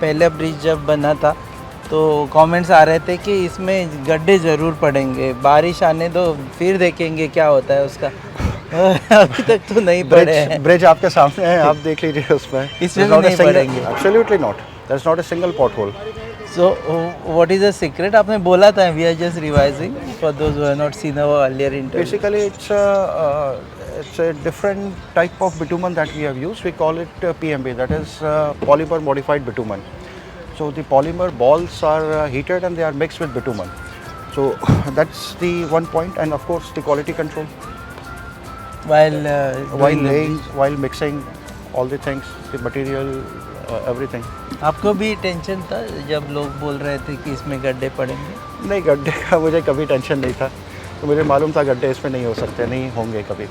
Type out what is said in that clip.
पहला ब्रिज जब बना था तो कमेंट्स आ रहे थे कि इसमें गड्ढे ज़रूर पड़ेंगे, बारिश आने दो फिर देखेंगे क्या होता है उसका। अभी तक तो नहीं पड़े हैं। ब्रिज आपके सामने है, आप देख लीजिए उसमें। इसमें भी नहीं पड़ेंगे। Absolutely not, there is not a single pothole. So what is the secret? आपने बोला था, we are just revising for those who have not seen our earlier interview. Basically, it's a different type of bitumen that we have used. We call it PMB, that is polymer modified bitumen. So the polymer balls are heated and they are mixed with bitumen. So that's the one point, and of course the quality control while laying, while mixing all the things, the material, everything. आपको भी tension था जब लोग बोल रहे थे कि इसमें गड्ढे पड़ेंगे? नहीं, गड्ढे का मुझे कभी टेंशन नहीं था, तो मुझे मालूम था गड्ढे इसमें नहीं हो सकते, नहीं होंगे कभी।